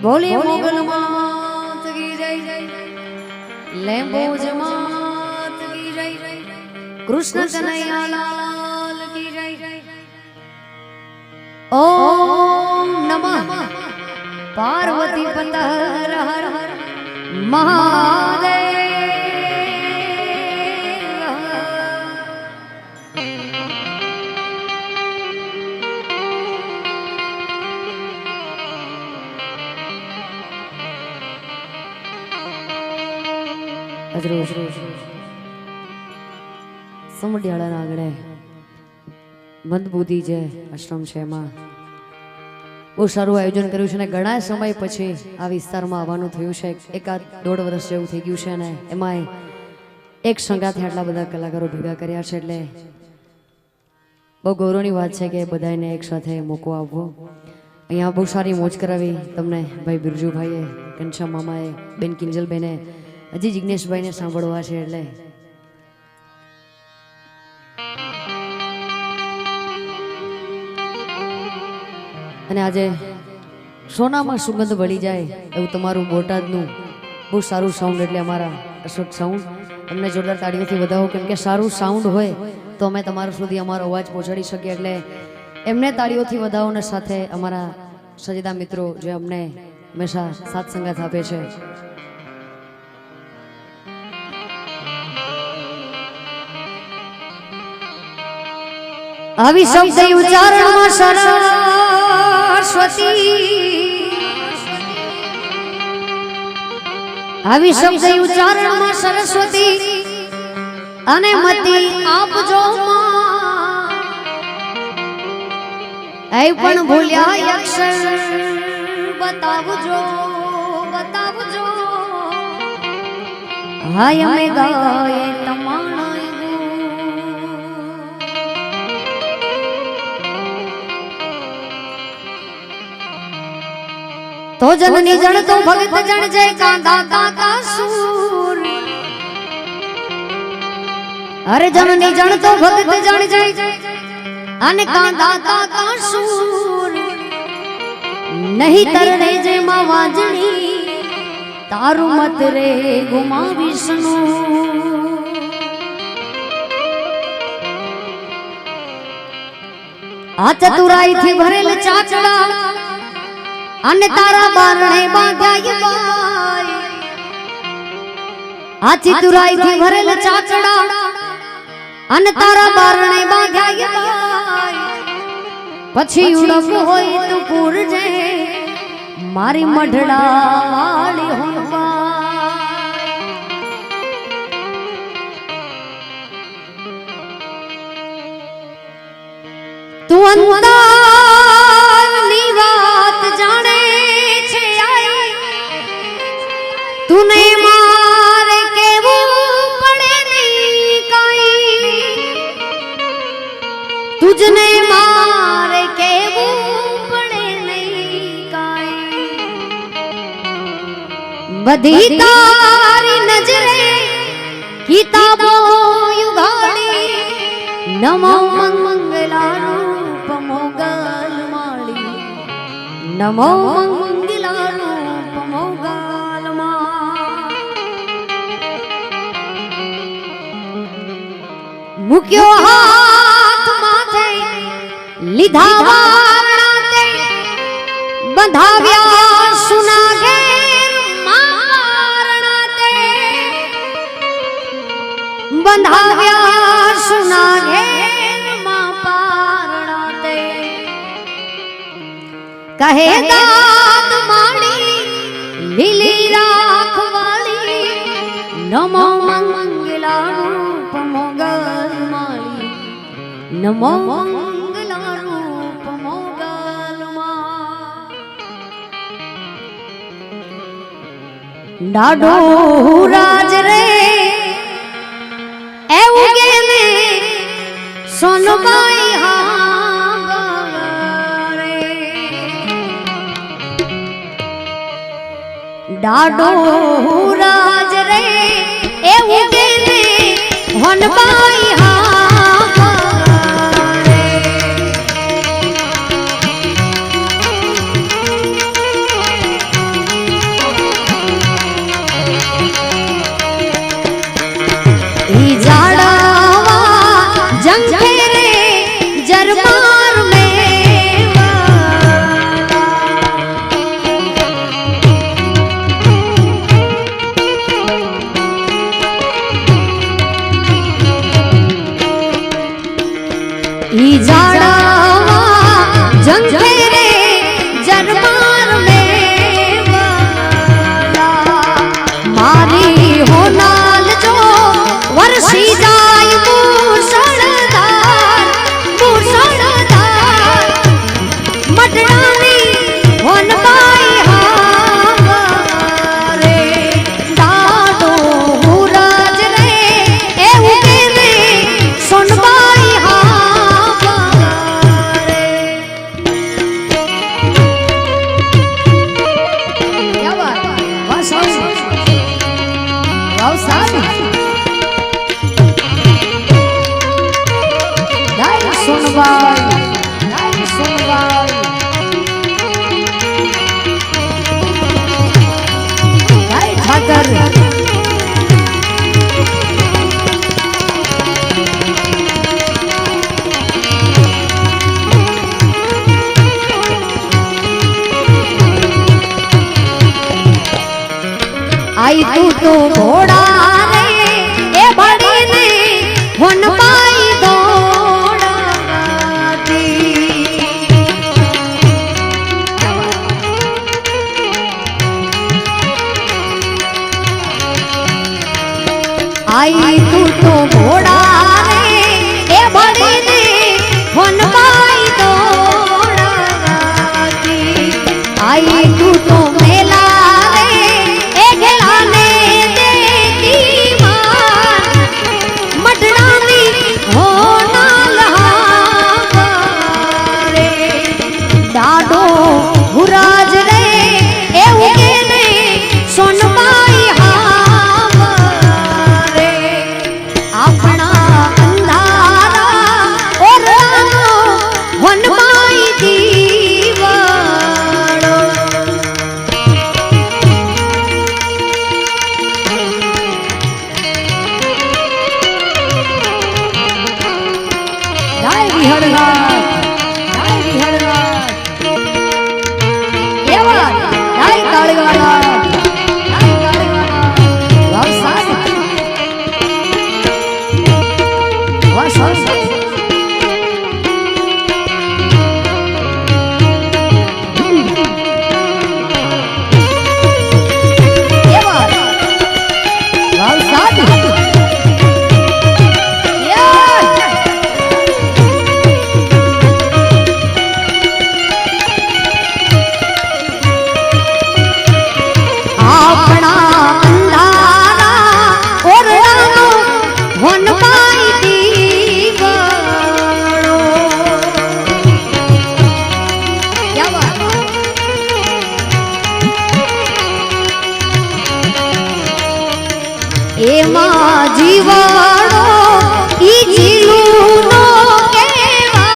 बोले मोगल मात की जय, लेम्बोज मात की जय, कृष्ण कन्हैया लाल की जय। ओम नमः पार्वती पते हर हर महादेव। રોજ રોજ સમડિયાળાના આંગણે મંદબુદ્ધિ જે આશ્રમ છે એમાં બહુ સારું આયોજન કર્યું છે ને ઘણા સમય પછી આ વિસ્તારમાં આવવાનું થયું છે. એકાદ દોઢ વર્ષ જેવું થઈ ગયું છે ને એમાંય એક સંગાથે આટલા બધા કલાકારો ભેગા કર્યા છે એટલે બહુ ગૌરવની વાત છે કે બધાને એક સાથે મોકો આપવો. અહીંયા બહુ સારી મોજ કરાવી તમને ભાઈ બિરજુભાઈએ, ઘનશ્યામ મામાએ, બેન કિંજલબેને, હજી જિગ્નેશભાઈને સાંભળવા છે એટલે અને આજે સોનામાં સુગંધ ભળી જાય એવું તમારું બોટાદનું બહુ સારું સાઉન્ડ એટલે અમારા અશોક સાઉન્ડ, તમને જોરદાર તાળીઓથી વધાવો કેમ કે સારું સાઉન્ડ હોય તો અમે તમારા સુધી અમારો અવાજ પહોંચાડી શકીએ એટલે એમને તાળીઓથી વધાવો ને સાથે અમારા સજેદા મિત્રો જે અમને હંમેશા સાથ સંગાથ આપે છે. આવી શબ્દ ઉચ્ચારણમાં સરસ્વતી, આવી શબ્દ ઉચ્ચારણમાં સરસ્વતી અને મતી આપજો એ પણ ભૂલ્યા અક્ષર બતાવજો બતાવજો. હાય અમે ગાય તમારા तो जननी जन तो भगत जन जय कांदा काका सूर. अरे जननी जन तो भगत जन जय अन कांदा काका सूर. नहीं तरने जय मां वाजनी तारु मत रे गुमा विष्णु. आ चतुराई थी भरेल चाचड़ा अन तारा बारणे बांध्या बाय. आ चतुराई थी भरेल चाचड़ा अन तारा बारणे बांध्या बाय. पछी उड़प होय तू पूरजे मारी मढड़ा वाली होवा. तू अंदानी बात जाने छे आई, तूने मारे केवू पड़े नहीं काई. तुझने मारे केवू पड़े नहीं काई. बधी तारी नजरे किताबों युगाड़ी नमो मंगला रूप मोगल माली. नमो मंगला रूप मोगल माली. मुक्यो हाथ माथे લીધા વારણાતે બંધાવ્યા સુના ઘેર મારણાતે. બંધાવ્યા સુના ઘેર માં પારણાતે. કહે દાદ માડી લીલી રાખવાળી નમો મંગલા રૂપ મોગલ માળી. નમો મંગલા રૂપ મોગલ માં. ડાડો રાજ રે એવું કે ને સોનબાઈ હા રે. डाडो राज रे ए उगे ने हन बाई आई तू तो घोड़ा रे ए बड़ी ने हुन पाई दौड़ा दी आई तू तो घोड़ा रे ए बड़ी ने हुन पाई दौड़ा दी आई तू